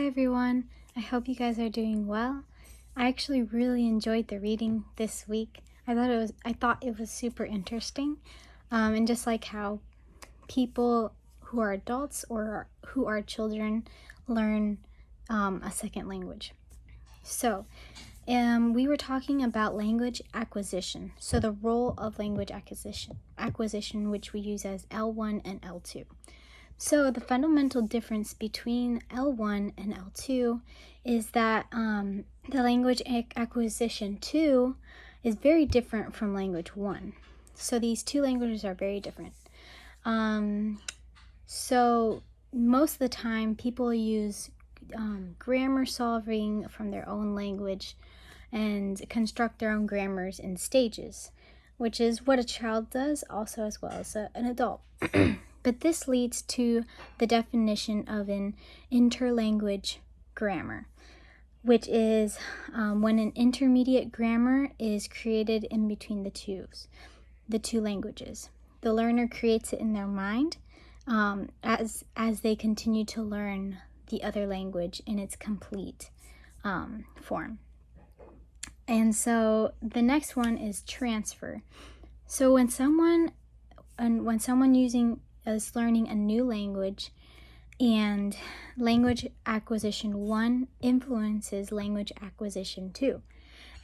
Hi everyone, I hope you guys are doing well. I actually really enjoyed the reading this week. I thought it was super interesting. And just like how people who are adults or who are children learn a second language. So, we were talking about language acquisition. So the role of language acquisition, which we use as L1 and L2. So the fundamental difference between L1 and L2 is that the language acquisition 2 is very different from language 1. So these two languages are very different. So most of the time people use grammar solving from their own language and construct their own grammars in stages, which is what a child does also as well as an adult. But this leads to the definition of an interlanguage grammar, which is when an intermediate grammar is created in between the two languages. The learner creates it in their mind as they continue to learn the other language in its complete form. And so the next one is transfer. So when someone is learning a new language, and language acquisition 1 influences language acquisition 2.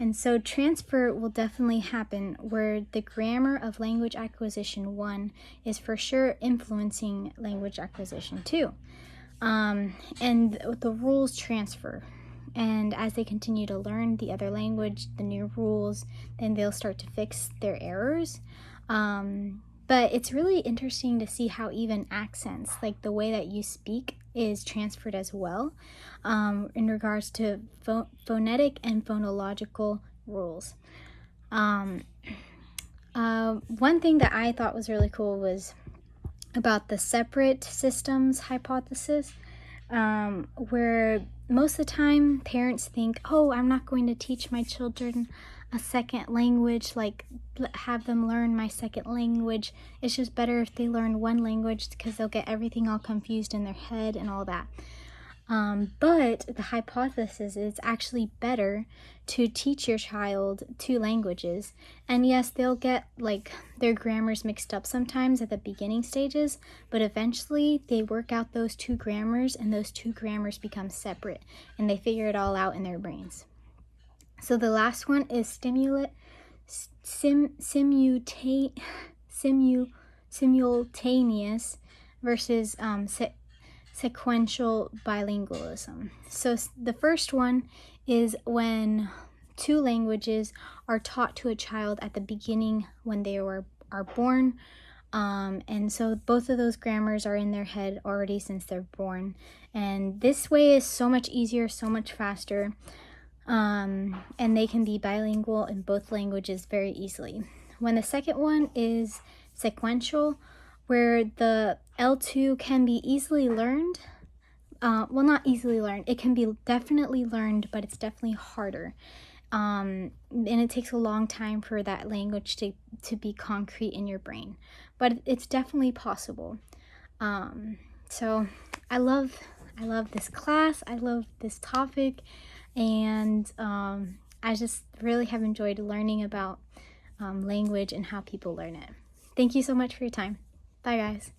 And so transfer will definitely happen where the grammar of language acquisition 1 is for sure influencing language acquisition 2. And the rules transfer. And as they continue to learn the other language, the new rules, then they'll start to fix their errors. But it's really interesting to see how even accents, like the way that you speak, is transferred as well in regards to phonetic and phonological rules. One thing that I thought was really cool was about the separate systems hypothesis, where most of the time parents think, oh, I'm not going to teach my children a second language, like have them learn my second language. It's just better if they learn one language because they'll get everything all confused in their head and all that. But the hypothesis is it's actually better to teach your child two languages. And yes, they'll get like their grammars mixed up sometimes at the beginning stages, but eventually they work out those two grammars and those two grammars become separate and they figure it all out in their brains. So the last one is simultaneous versus sequential bilingualism. So the first one is when two languages are taught to a child at the beginning when they are born. And so both of those grammars are in their head already since they're born. And this way is so much easier, so much faster. And they can be bilingual in both languages very easily. When the second one is sequential, where the L2 can be easily learned, well, not easily learned, it can be definitely learned, but it's definitely harder. And it takes a long time for that language to be concrete in your brain, but it's definitely possible. So I love this class, I love this topic, and I just really have enjoyed learning about language and how people learn it. Thank you so much for your time. Bye guys.